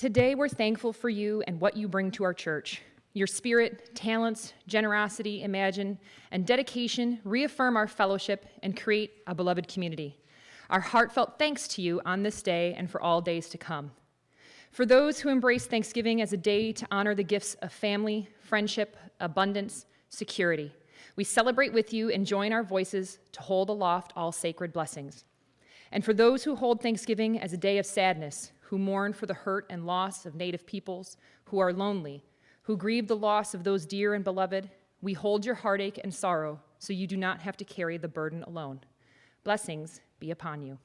Today, we're thankful for you and what you bring to our church. Your spirit, talents, generosity, imagine, and dedication reaffirm our fellowship and create a beloved community. Our heartfelt thanks to you on this day and for all days to come. For those who embrace Thanksgiving as a day to honor the gifts of family, friendship, abundance, security, we celebrate with you and join our voices to hold aloft all sacred blessings. And for those who hold Thanksgiving as a day of sadness, who mourn for the hurt and loss of Native peoples, who are lonely, who grieve the loss of those dear and beloved, we hold your heartache and sorrow so you do not have to carry the burden alone. Blessings be upon you.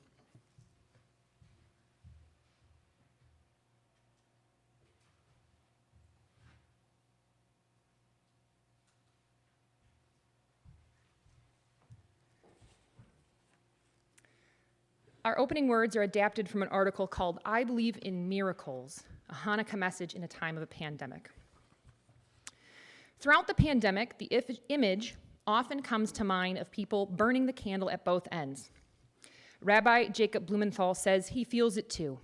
Our opening words are adapted from an article called I Believe in Miracles, a Hanukkah message in a time of a pandemic. Throughout the pandemic, the image often comes to mind of people burning the candle at both ends. Rabbi Jacob Blumenthal says he feels it too.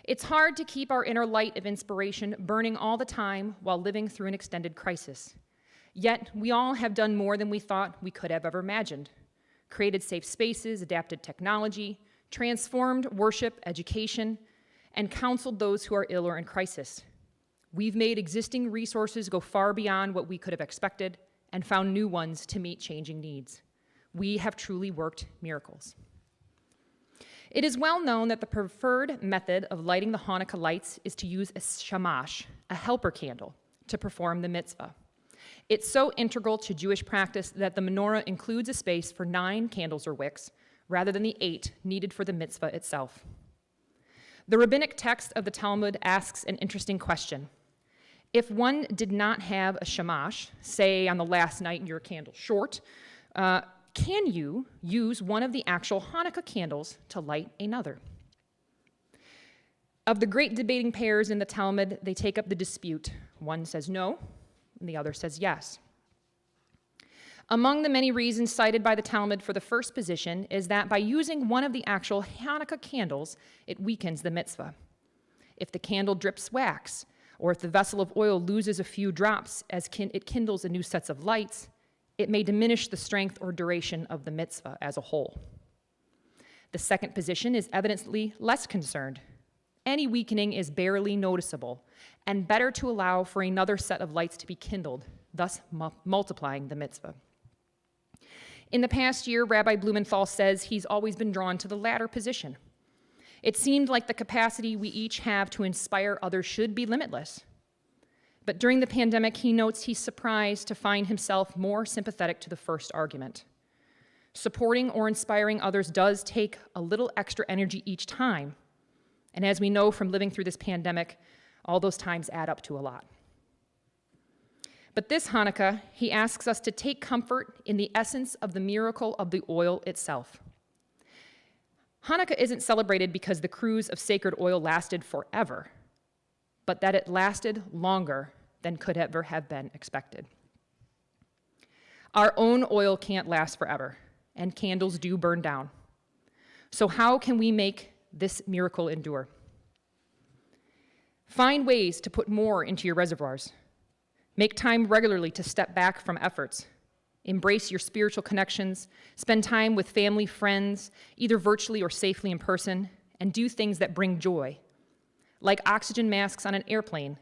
It's hard to keep our inner light of inspiration burning all the time while living through an extended crisis. Yet, we all have done more than we thought we could have ever imagined. Created safe spaces, adapted technology, transformed worship, education, and counseled those who are ill or in crisis. We've made existing resources go far beyond what we could have expected and found new ones to meet changing needs. We have truly worked miracles. It is well known that the preferred method of lighting the Hanukkah lights is to use a shamash, a helper candle, to perform the mitzvah. It's so integral to Jewish practice that the menorah includes a space for 9 candles or wicks, rather than the 8 needed for the mitzvah itself. The rabbinic text of the Talmud asks an interesting question. If one did not have a shamash, say on the last night and your candle's short, can you use one of the actual Hanukkah candles to light another? Of the great debating pairs in the Talmud, they take up the dispute. One says no, and the other says yes. Among the many reasons cited by the Talmud for the first position is that by using one of the actual Hanukkah candles, it weakens the mitzvah. If the candle drips wax, or if the vessel of oil loses a few drops as it kindles a new set of lights, it may diminish the strength or duration of the mitzvah as a whole. The second position is evidently less concerned. Any weakening is barely noticeable, and better to allow for another set of lights to be kindled, thus multiplying the mitzvah. In the past year, Rabbi Blumenthal says he's always been drawn to the latter position. It seemed like the capacity we each have to inspire others should be limitless. But during the pandemic, he notes he's surprised to find himself more sympathetic to the first argument. Supporting or inspiring others does take a little extra energy each time. And as we know from living through this pandemic, all those times add up to a lot. But this Hanukkah, he asks us to take comfort in the essence of the miracle of the oil itself. Hanukkah isn't celebrated because the cruise of sacred oil lasted forever, but that it lasted longer than could ever have been expected. Our own oil can't last forever, and candles do burn down. So how can we make this miracle endure? Find ways to put more into your reservoirs. Make time regularly to step back from efforts. Embrace your spiritual connections. Spend time with family, friends, either virtually or safely in person, and do things that bring joy. Like oxygen masks on an airplane,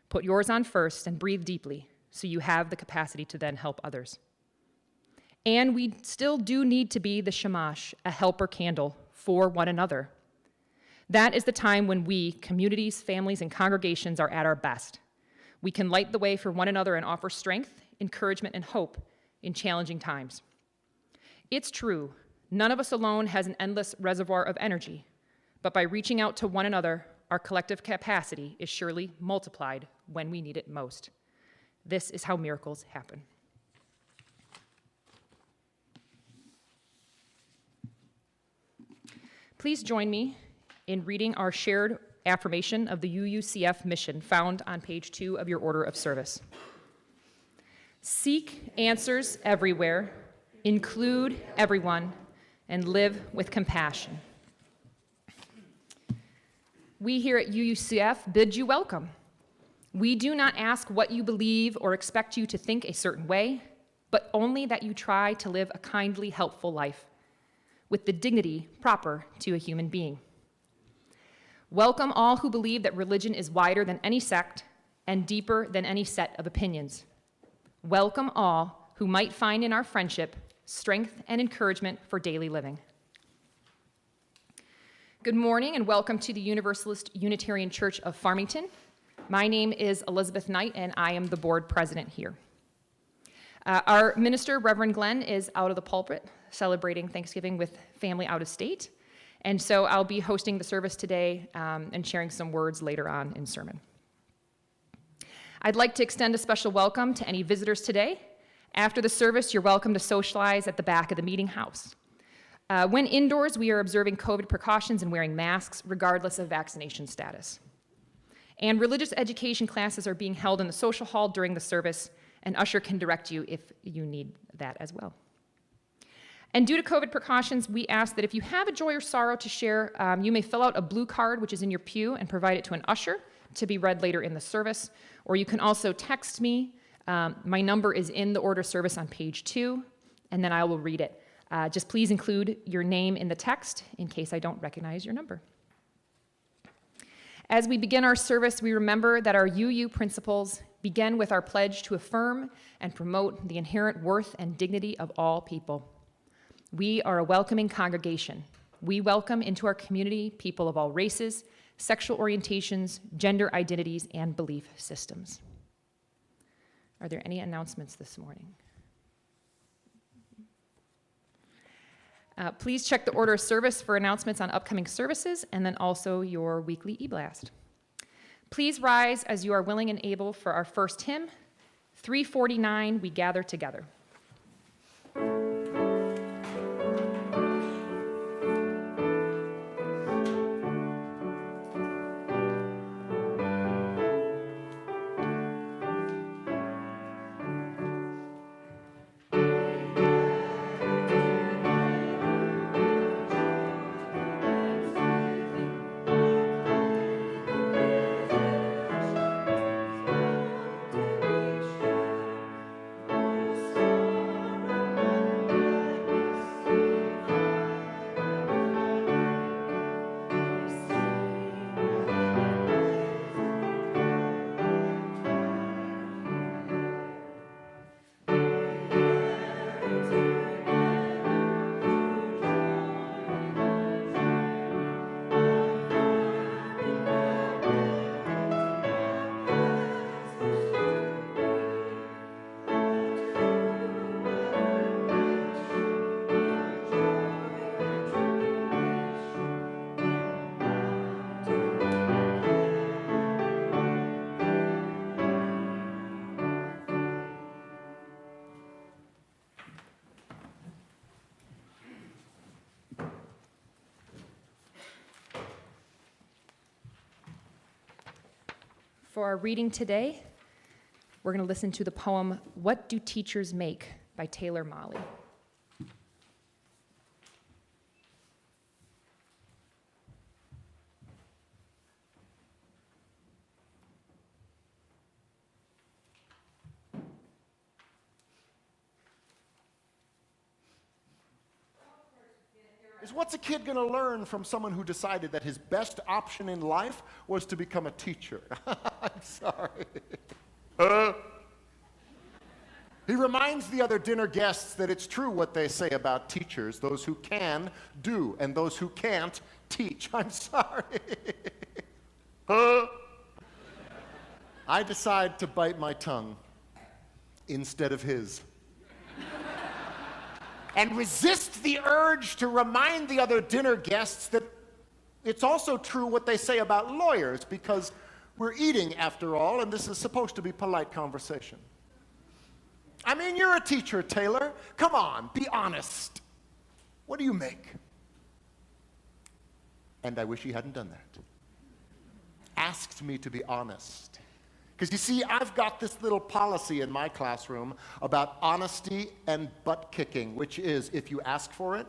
put yours on first and breathe deeply so you have the capacity to then help others. And we still do need to be the shamash, a helper candle for one another. That is the time when we, communities, families, and congregations are at our best. We can light the way for one another and offer strength, encouragement, and hope in challenging times. It's true, none of us alone has an endless reservoir of energy, but by reaching out to one another, our collective capacity is surely multiplied when we need it most. This is how miracles happen. Please join me in reading our shared affirmation of the Uucf mission found on page 2 of your order of service. Seek answers everywhere, include everyone, and live with compassion. We here at Uucf bid you welcome. We do not ask what you believe or expect you to think a certain way, but only that you try to live a kindly, helpful life with the dignity proper to a human being. Welcome all who believe that religion is wider than any sect and deeper than any set of opinions. Welcome all who might find in our friendship strength and encouragement for daily living. Good morning and welcome to the Universalist Unitarian Church of Farmington. My name is Elizabeth Knight and I am the board president here. Our minister, Reverend Glenn, is out of the pulpit celebrating Thanksgiving with family out of state. And so I'll be hosting the service today and sharing some words later on in sermon. I'd like to extend a special welcome to any visitors today. After the service, you're welcome to socialize at the back of the meeting house. When indoors, we are observing COVID precautions and wearing masks regardless of vaccination status. And religious education classes are being held in the social hall during the service, and usher can direct you if you need that as well. And due to COVID precautions, we ask that if you have a joy or sorrow to share, you may fill out a blue card, which is in your pew, and provide it to an usher to be read later in the service. Or you can also text me. My number is in the order service on page 2, and then I will read it. Just please include your name in the text in case I don't recognize your number. As we begin our service, we remember that our UU principles begin with our pledge to affirm and promote the inherent worth and dignity of all people. We are a welcoming congregation. We welcome into our community people of all races, sexual orientations, gender identities, and belief systems. Are there any announcements this morning? Please check the order of service for announcements on upcoming services and then also your weekly e-blast. Please rise as you are willing and able for our first hymn, 349, We Gather Together. For our reading today, we're going to listen to the poem, What Do Teachers Make? By Taylor Molly. What's a kid going to learn from someone who decided that his best option in life was to become a teacher? I'm sorry. He reminds the other dinner guests that it's true what they say about teachers, those who can do and those who can't teach. I'm sorry. I decide to bite my tongue instead of his. And resist the urge to remind the other dinner guests that it's also true what they say about lawyers, because we're eating after all, and this is supposed to be polite conversation. I mean, you're a teacher, Taylor. Come on, be honest. What do you make? And I wish he hadn't done that. Asked me to be honest. Because you see, I've got this little policy in my classroom about honesty and butt kicking, which is, if you ask for it,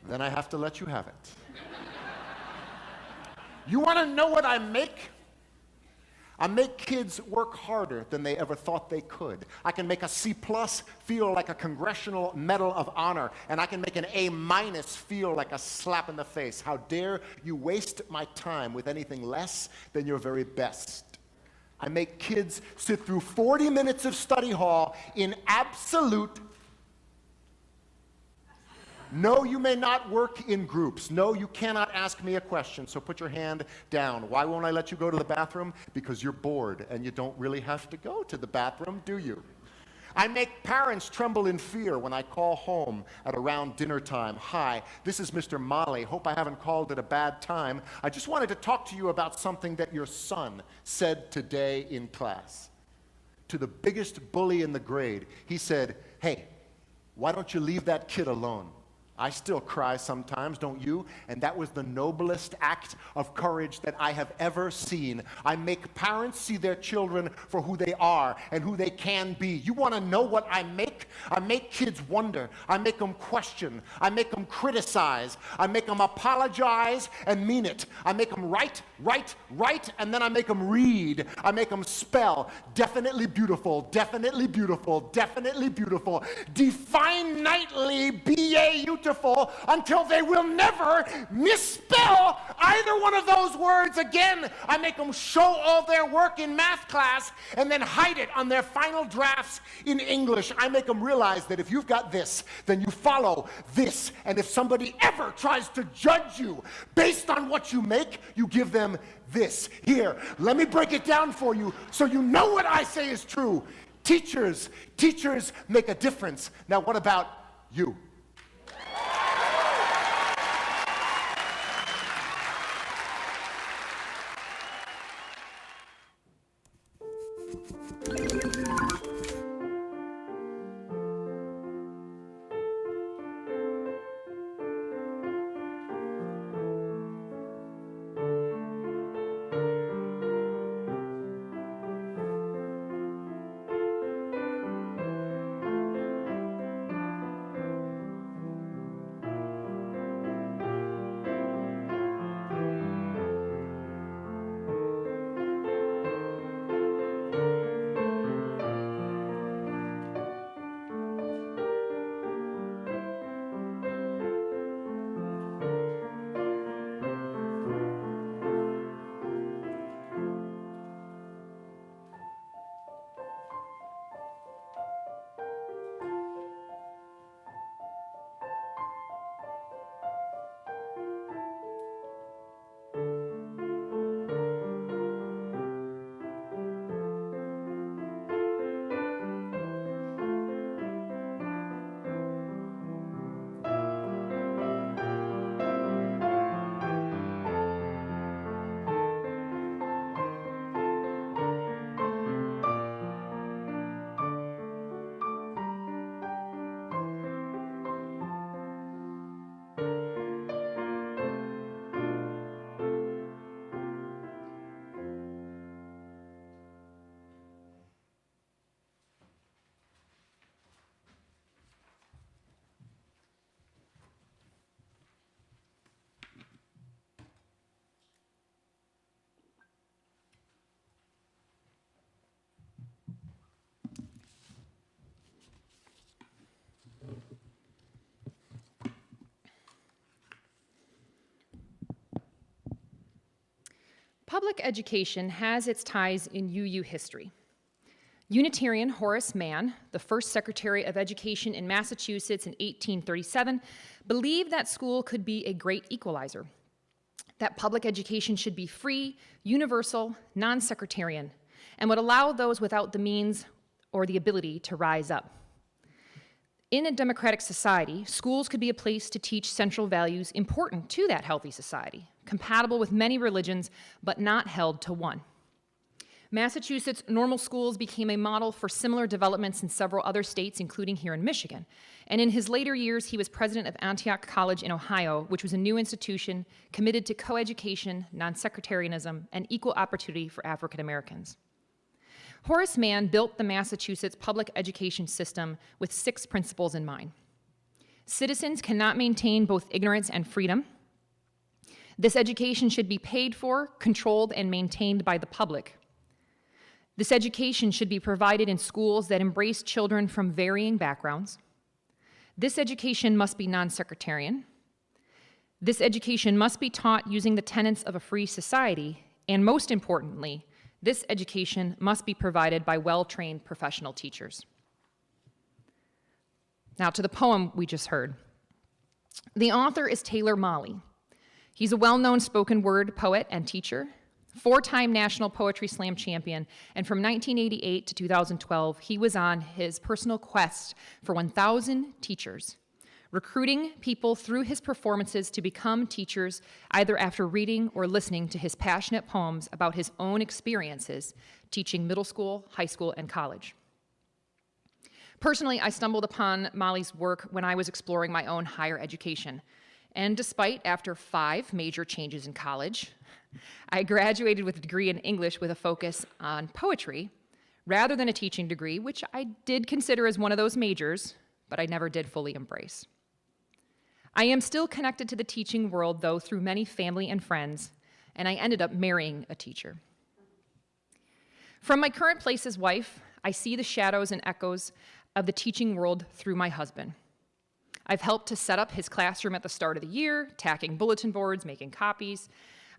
then I have to let you have it. You want to know what I make? I make kids work harder than they ever thought they could. I can make a C+ feel like a Congressional Medal of Honor, and I can make an A- feel like a slap in the face. How dare you waste my time with anything less than your very best? I make kids sit through 40 minutes of study hall in absolute. No, you may not work in groups. No, you cannot ask me a question, so put your hand down. Why won't I let you go to the bathroom? Because you're bored, and you don't really have to go to the bathroom, do you? I make parents tremble in fear when I call home at around dinner time. Hi, this is Mr. Molly. Hope I haven't called at a bad time. I just wanted to talk to you about something that your son said today in class. To the biggest bully in the grade, he said, "Hey, why don't you leave that kid alone?" I still cry sometimes, don't you? And that was the noblest act of courage that I have ever seen. I make parents see their children for who they are and who they can be. You want to know what I make? I make kids wonder. I make them question. I make them criticize. I make them apologize and mean it. I make them write, and then I make them read. I make them spell. Definitely beautiful, definitely beautiful, definitely beautiful. Define nightly, beautiful, until they will never misspell either one of those words again. I make them show all their work in math class and then hide it on their final drafts in English. I make them realize that if you've got this, then you follow this. And if somebody ever tries to judge you based on what you make, you give them this. Here, let me break it down for you so you know what I say is true. Teachers make a difference. Now, what about you? Public education has its ties in UU history. Unitarian Horace Mann, the first Secretary of Education in Massachusetts in 1837, believed that school could be a great equalizer, that public education should be free, universal, non-sectarian, and would allow those without the means or the ability to rise up. In a democratic society, schools could be a place to teach central values important to that healthy society, compatible with many religions, but not held to one. Massachusetts normal schools became a model for similar developments in several other states, including here in Michigan. And in his later years, he was president of Antioch College in Ohio, which was a new institution committed to coeducation, non-sectarianism, and equal opportunity for African Americans. Horace Mann built the Massachusetts public education system with 6 principles in mind. Citizens cannot maintain both ignorance and freedom. This education should be paid for, controlled, and maintained by the public. This education should be provided in schools that embrace children from varying backgrounds. This education must be non-sectarian. This education must be taught using the tenets of a free society, and most importantly, this education must be provided by well-trained professional teachers. Now to the poem we just heard. The author is Taylor Mali. He's a well-known spoken word poet and teacher, 4-time National Poetry Slam champion, and from 1988 to 2012, he was on his personal quest for 1,000 teachers, recruiting people through his performances to become teachers either after reading or listening to his passionate poems about his own experiences teaching middle school, high school, and college. Personally, I stumbled upon Mali's work when I was exploring my own higher education. And despite after 5 major changes in college, I graduated with a degree in English with a focus on poetry rather than a teaching degree, which I did consider as one of those majors, but I never did fully embrace. I am still connected to the teaching world, though, through many family and friends, and I ended up marrying a teacher. From my current place as wife, I see the shadows and echoes of the teaching world through my husband. I've helped to set up his classroom at the start of the year, tacking bulletin boards, making copies.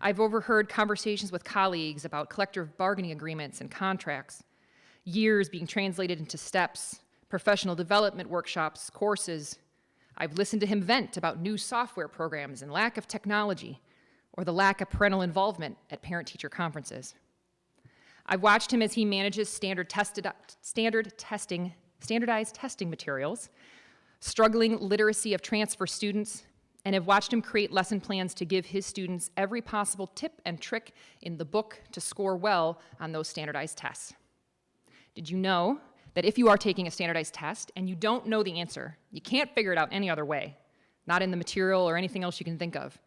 I've overheard conversations with colleagues about collective bargaining agreements and contracts, years being translated into steps, professional development workshops, courses. I've listened to him vent about new software programs and lack of technology, or the lack of parental involvement at parent-teacher conferences. I've watched him as he manages standardized testing materials, struggling literacy of transfer students, and have watched him create lesson plans to give his students every possible tip and trick in the book to score well on those standardized tests. Did you know that if you are taking a standardized test and you don't know the answer, you can't figure it out any other way, not in the material or anything else you can think of,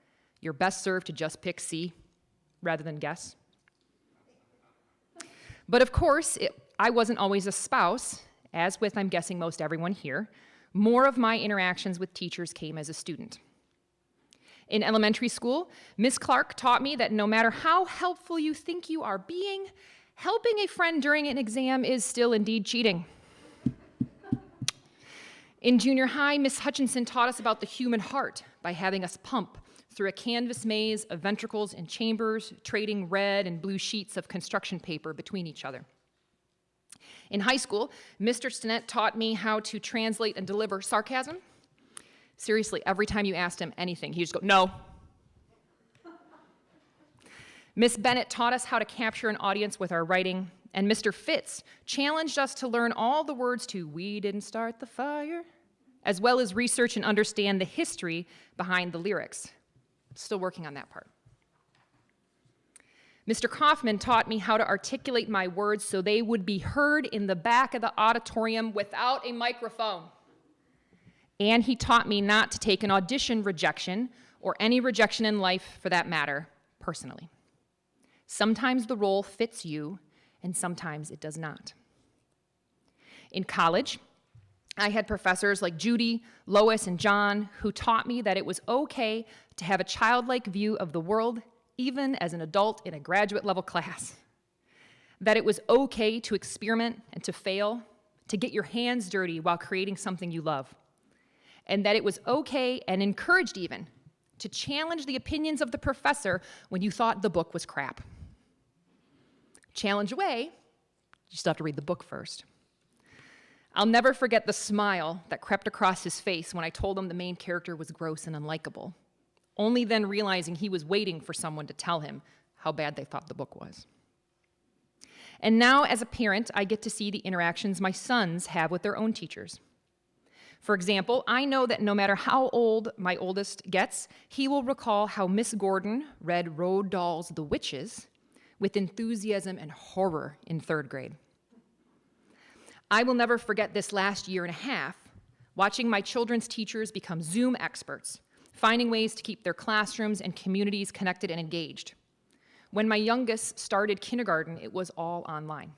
you're best served to just pick C rather than guess? But of course, I wasn't always a spouse, as with, I'm guessing, most everyone here. More of my interactions with teachers came as a student. In elementary school, Miss Clark taught me that no matter how helpful you think you are being, helping a friend during an exam is still indeed cheating. In junior high, Miss Hutchinson taught us about the human heart by having us pump through a canvas maze of ventricles and chambers, trading red and blue sheets of construction paper between each other. In high school, Mr. Stinnett taught me how to translate and deliver sarcasm. Seriously, every time you asked him anything, he'd just go, no. Miss Bennett taught us how to capture an audience with our writing, and Mr. Fitz challenged us to learn all the words to "We Didn't Start the Fire," as well as research and understand the history behind the lyrics. Still working on that part. Mr. Kaufman taught me how to articulate my words so they would be heard in the back of the auditorium without a microphone. And he taught me not to take an audition rejection, or any rejection in life for that matter, personally. Sometimes the role fits you, and sometimes it does not. In college, I had professors like Judy, Lois, and John who taught me that it was okay to have a childlike view of the world, even as an adult in a graduate-level class. That it was okay to experiment and to fail, to get your hands dirty while creating something you love. And that it was okay, and encouraged even, to challenge the opinions of the professor when you thought the book was crap. Challenge away, you still have to read the book first. I'll never forget the smile that crept across his face when I told him the main character was gross and unlikable, only then realizing he was waiting for someone to tell him how bad they thought the book was. And now, as a parent, I get to see the interactions my sons have with their own teachers. For example, I know that no matter how old my oldest gets, he will recall how Miss Gordon read Roald Dahl's The Witches with enthusiasm and horror in 3rd grade. I will never forget this last year and a half, watching my children's teachers become Zoom experts, finding ways to keep their classrooms and communities connected and engaged. When my youngest started kindergarten, it was all online.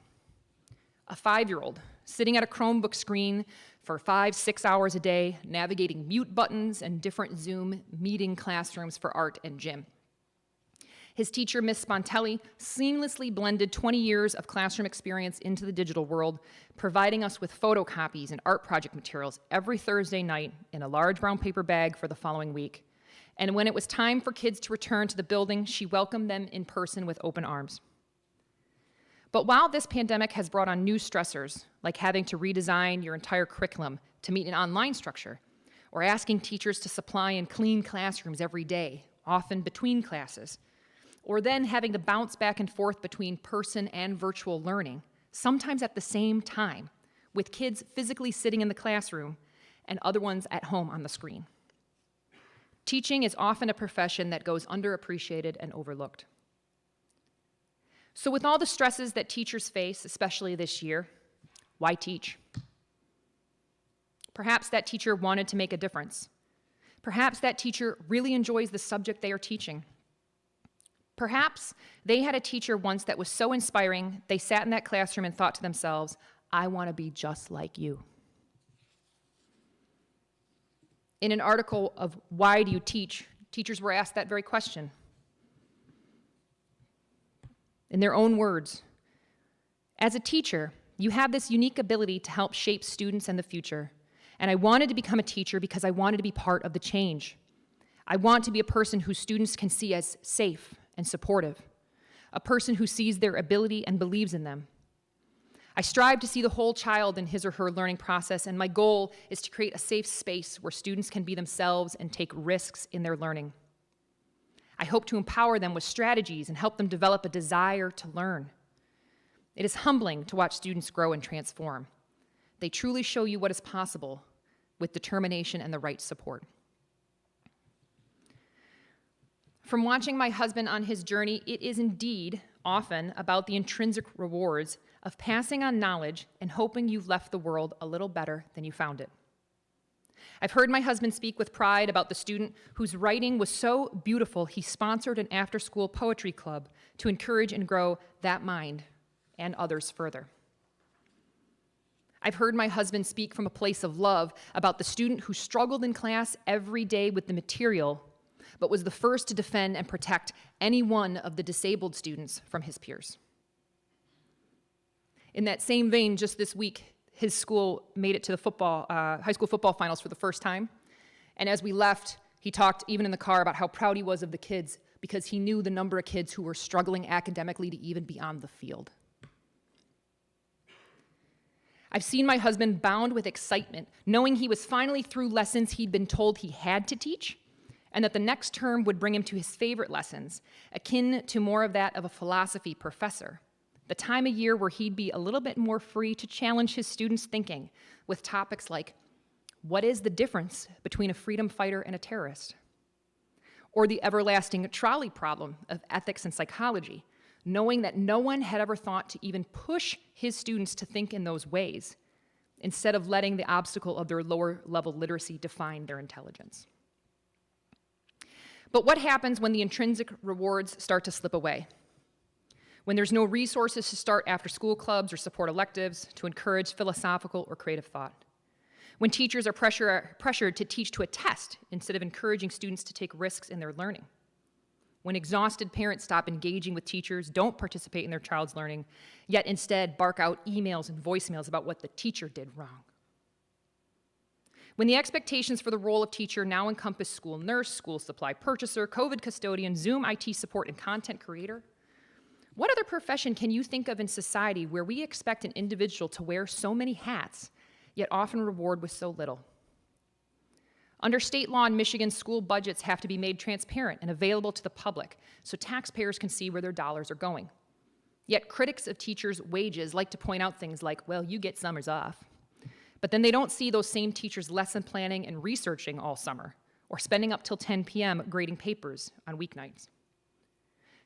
A 5-year-old sitting at a Chromebook screen for 5-6 hours a day, navigating mute buttons and different Zoom meeting classrooms for art and gym. His teacher, Miss Spontelli, seamlessly blended 20 years of classroom experience into the digital world, providing us with photocopies and art project materials every Thursday night in a large brown paper bag for the following week. And when it was time for kids to return to the building, she welcomed them in person with open arms. But while this pandemic has brought on new stressors, like having to redesign your entire curriculum to meet an online structure, or asking teachers to supply and clean classrooms every day, often between classes, or then having to bounce back and forth between person and virtual learning, sometimes at the same time, with kids physically sitting in the classroom and other ones at home on the screen. Teaching is often a profession that goes underappreciated and overlooked. So with all the stresses that teachers face, especially this year, why teach? Perhaps that teacher wanted to make a difference. Perhaps that teacher really enjoys the subject they are teaching. Perhaps they had a teacher once that was so inspiring, they sat in that classroom and thought to themselves, I want to be just like you. In an article of Why Do You Teach?, teachers were asked that very question. In their own words, as a teacher, you have this unique ability to help shape students and the future. And I wanted to become a teacher because I wanted to be part of the change. I want to be a person whose students can see as safe and supportive, a person who sees their ability and believes in them. I strive to see the whole child in his or her learning process, and my goal is to create a safe space where students can be themselves and take risks in their learning. I hope to empower them with strategies and help them develop a desire to learn. It is humbling to watch students grow and transform. They truly show you what is possible with determination and the right support. From watching my husband on his journey, it is indeed often about the intrinsic rewards of passing on knowledge and hoping you've left the world a little better than you found it. I've heard my husband speak with pride about the student whose writing was so beautiful he sponsored an after-school poetry club to encourage and grow that mind and others further. I've heard my husband speak from a place of love about the student who struggled in class every day with the material, but was the first to defend and protect any one of the disabled students from his peers. In that same vein, just this week, his school made it to the high school football finals for the first time. And as we left, he talked even in the car about how proud he was of the kids because he knew the number of kids who were struggling academically to even be on the field. I've seen my husband bound with excitement, knowing he was finally through lessons he'd been told he had to teach, and that the next term would bring him to his favorite lessons, akin to more of that of a philosophy professor, the time of year where he'd be a little bit more free to challenge his students' thinking with topics like, what is the difference between a freedom fighter and a terrorist? Or the everlasting trolley problem of ethics and psychology, knowing that no one had ever thought to even push his students to think in those ways, instead of letting the obstacle of their lower level literacy define their intelligence. But what happens when the intrinsic rewards start to slip away? When there's no resources to start after-school clubs or support electives to encourage philosophical or creative thought? When teachers are pressured to teach to a test instead of encouraging students to take risks in their learning? When exhausted parents stop engaging with teachers, don't participate in their child's learning, yet instead bark out emails and voicemails about what the teacher did wrong? When the expectations for the role of teacher now encompass school nurse, school supply purchaser, COVID custodian, Zoom IT support, and content creator, what other profession can you think of in society where we expect an individual to wear so many hats, yet often reward with so little? Under state law in Michigan, school budgets have to be made transparent and available to the public so taxpayers can see where their dollars are going. Yet critics of teachers' wages like to point out things like, well, you get summers off. But then they don't see those same teachers lesson planning and researching all summer, or spending up till 10 p.m. grading papers on weeknights.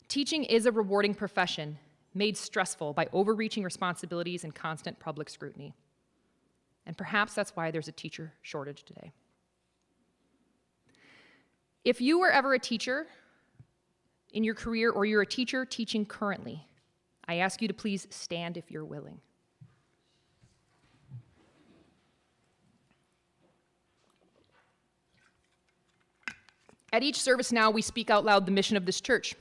Teaching is a rewarding profession, made stressful by overreaching responsibilities and constant public scrutiny. And perhaps that's why there's a teacher shortage today. If you were ever a teacher in your career, or you're a teacher teaching currently, I ask you to please stand if you're willing. At each service now, we speak out loud the mission of this church.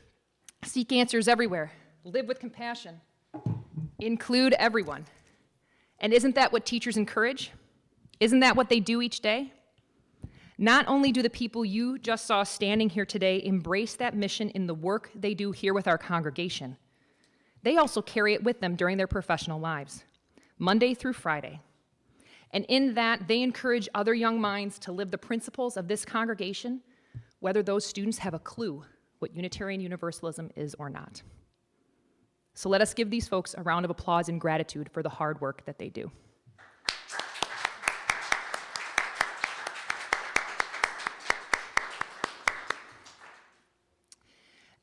Seek answers everywhere. Live with compassion. Include everyone. And isn't that what teachers encourage? Isn't that what they do each day? Not only do the people you just saw standing here today embrace that mission in the work they do here with our congregation, they also carry it with them during their professional lives, Monday through Friday. And in that, they encourage other young minds to live the principles of this congregation, whether those students have a clue what Unitarian Universalism is or not. So let us give these folks a round of applause and gratitude for the hard work that they do.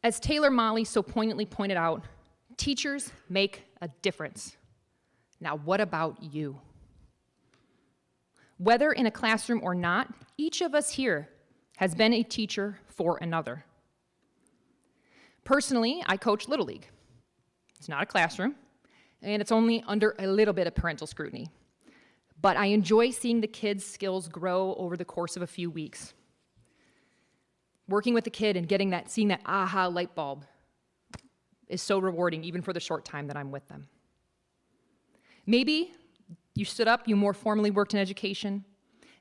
As Taylor Motley so poignantly pointed out, teachers make a difference. Now, what about you? Whether in a classroom or not, each of us here has been a teacher for another. Personally, I coach Little League. It's not a classroom, and it's only under a little bit of parental scrutiny. But I enjoy seeing the kids' skills grow over the course of a few weeks. Working with the kid and seeing that aha light bulb is so rewarding, even for the short time that I'm with them. Maybe you stood up, you more formally worked in education.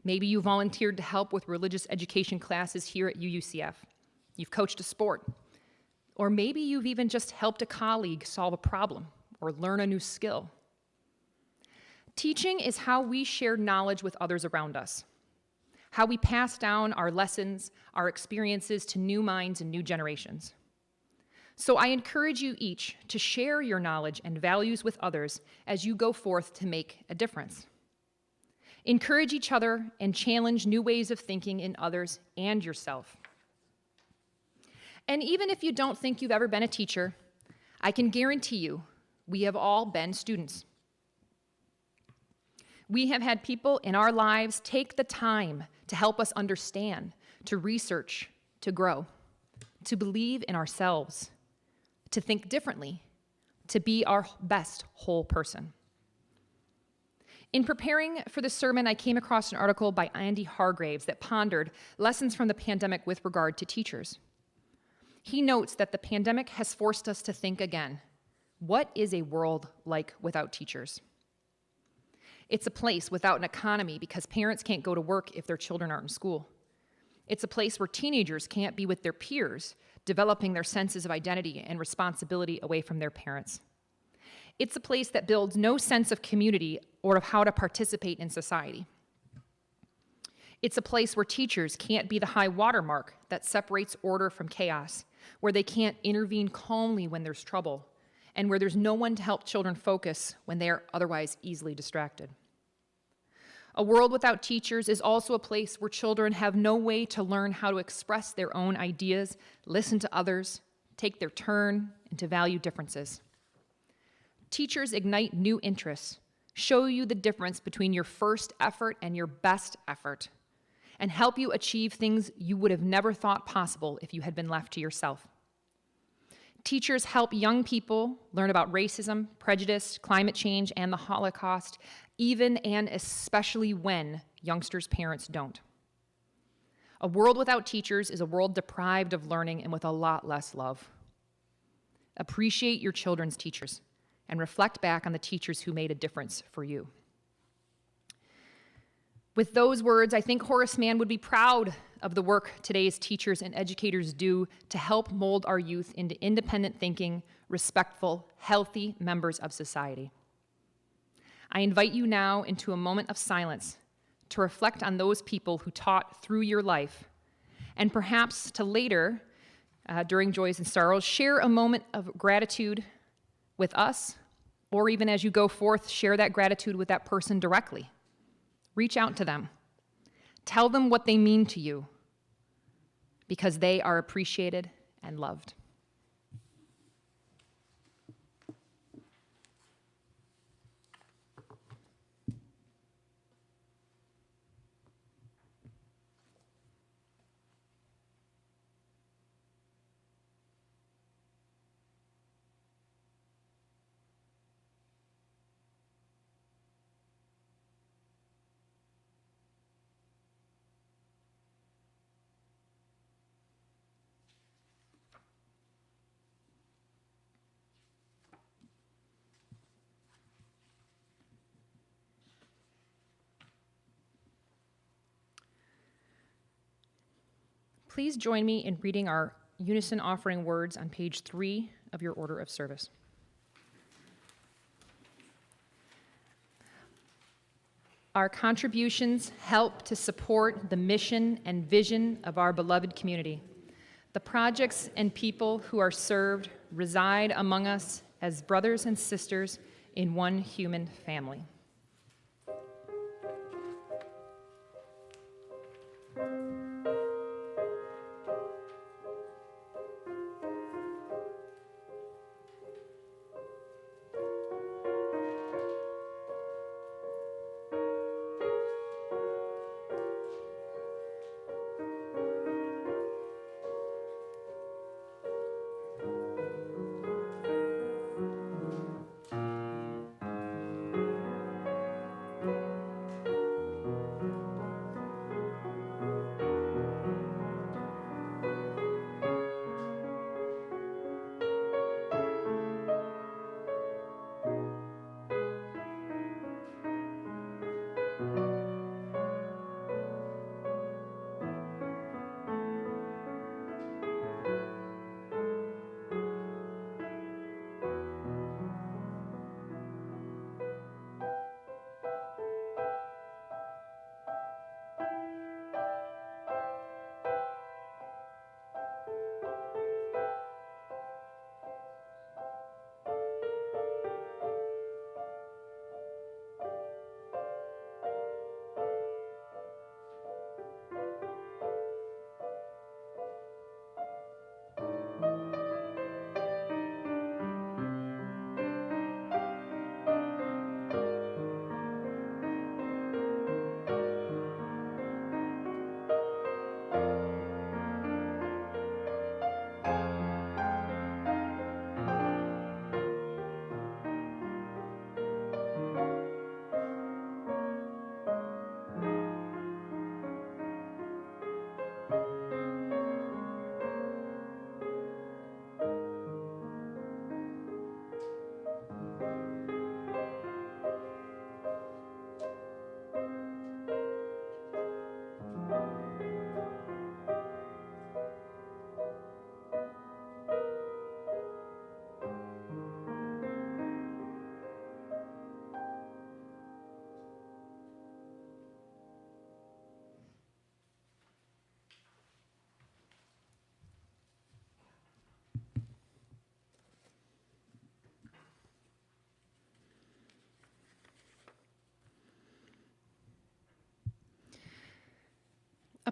Maybe you volunteered to help with religious education classes here at Uucf. You've coached a sport. Or maybe you've even just helped a colleague solve a problem or learn a new skill. Teaching is how we share knowledge with others around us, how we pass down our lessons, our experiences to new minds and new generations. So I encourage you each to share your knowledge and values with others as you go forth to make a difference. Encourage each other and challenge new ways of thinking in others and yourself. And even if you don't think you've ever been a teacher, I can guarantee you we have all been students. We have had people in our lives take the time to help us understand, to research, to grow, to believe in ourselves, to think differently, to be our best whole person. In preparing for this sermon, I came across an article by Andy Hargraves that pondered lessons from the pandemic with regard to teachers. He notes that the pandemic has forced us to think again, what is a world like without teachers? It's a place without an economy because parents can't go to work if their children aren't in school. It's a place where teenagers can't be with their peers, developing their senses of identity and responsibility away from their parents. It's a place that builds no sense of community or of how to participate in society. It's a place where teachers can't be the high watermark that separates order from chaos, where they can't intervene calmly when there's trouble, and where there's no one to help children focus when they are otherwise easily distracted. A world without teachers is also a place where children have no way to learn how to express their own ideas, listen to others, take their turn, and to value differences. Teachers ignite new interests, show you the difference between your first effort and your best effort, and help you achieve things you would have never thought possible if you had been left to yourself. Teachers help young people learn about racism, prejudice, climate change, and the Holocaust, even and especially when youngsters' parents don't. A world without teachers is a world deprived of learning and with a lot less love. Appreciate your children's teachers and reflect back on the teachers who made a difference for you. With those words, I think Horace Mann would be proud of the work today's teachers and educators do to help mold our youth into independent thinking, respectful, healthy members of society. I invite you now into a moment of silence to reflect on those people who taught through your life, and perhaps to later, during joys and sorrows, share a moment of gratitude with us, or even as you go forth, share that gratitude with that person directly. Reach out to them. Tell them what they mean to you, because they are appreciated and loved. Please join me in reading our unison offering words on page 3 of your order of service. Our contributions help to support the mission and vision of our beloved community. The projects and people who are served reside among us as brothers and sisters in one human family.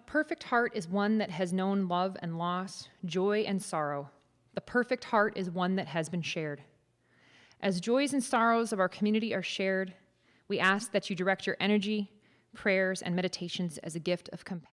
A perfect heart is one that has known love and loss, joy and sorrow. The perfect heart is one that has been shared. As joys and sorrows of our community are shared, we ask that you direct your energy, prayers, and meditations as a gift of compassion.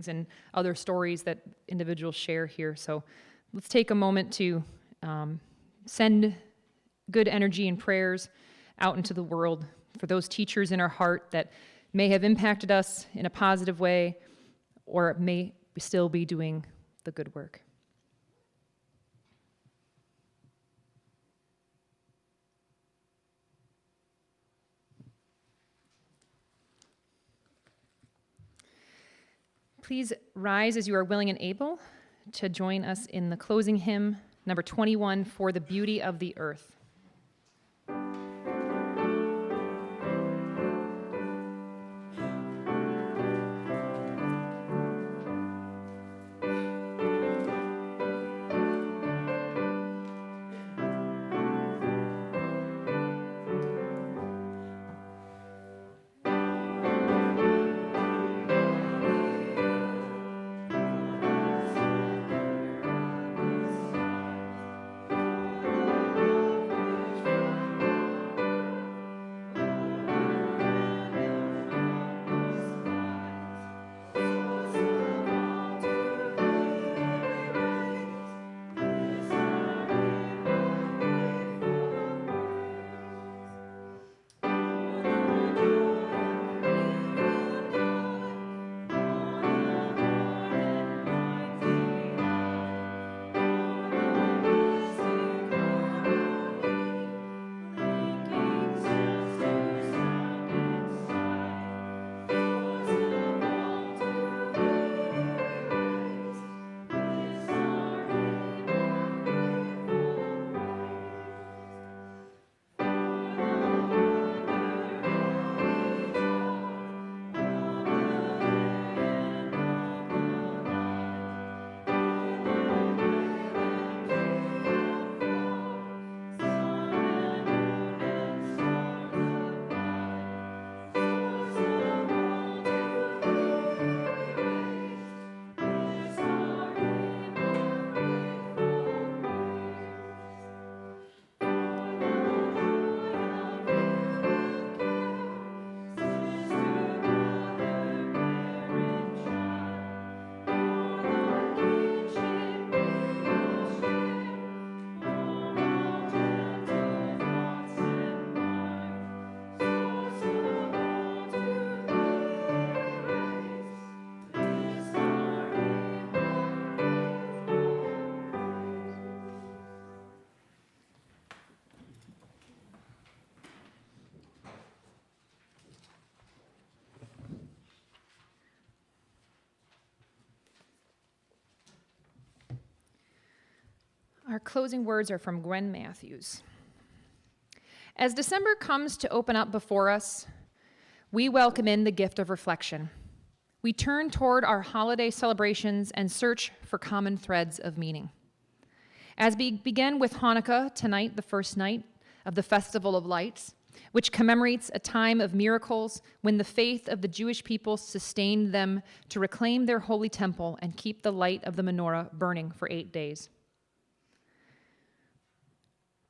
and other stories that individuals share here. So let's take a moment to send good energy and prayers out into the world for those teachers in our heart that may have impacted us in a positive way or may still be doing the good work. Please rise as you are willing and able to join us in the closing hymn, number 21, For the Beauty of the Earth. Our closing words are from Gwen Matthews. As December comes to open up before us, we welcome in the gift of reflection. We turn toward our holiday celebrations and search for common threads of meaning. As we begin with Hanukkah tonight, the first night of the Festival of Lights, which commemorates a time of miracles when the faith of the Jewish people sustained them to reclaim their holy temple and keep the light of the menorah burning for 8 days.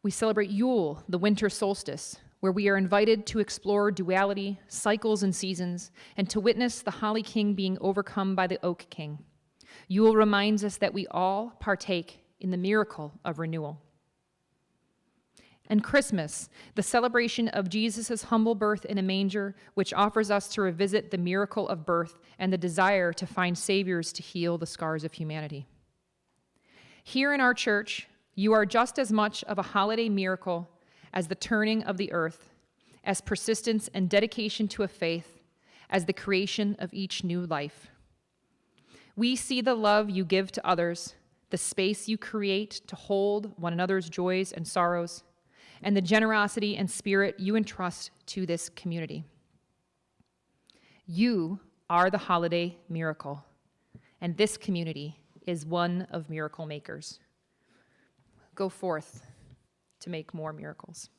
We celebrate Yule, the winter solstice, where we are invited to explore duality, cycles, and seasons, and to witness the Holly King being overcome by the Oak King. Yule reminds us that we all partake in the miracle of renewal. And Christmas, the celebration of Jesus' humble birth in a manger, which offers us to revisit the miracle of birth and the desire to find saviors to heal the scars of humanity. Here in our church, you are just as much of a holiday miracle as the turning of the earth, as persistence and dedication to a faith, as the creation of each new life. We see the love you give to others, the space you create to hold one another's joys and sorrows, and the generosity and spirit you entrust to this community. You are the holiday miracle, and this community is one of miracle makers. Go forth to make more miracles.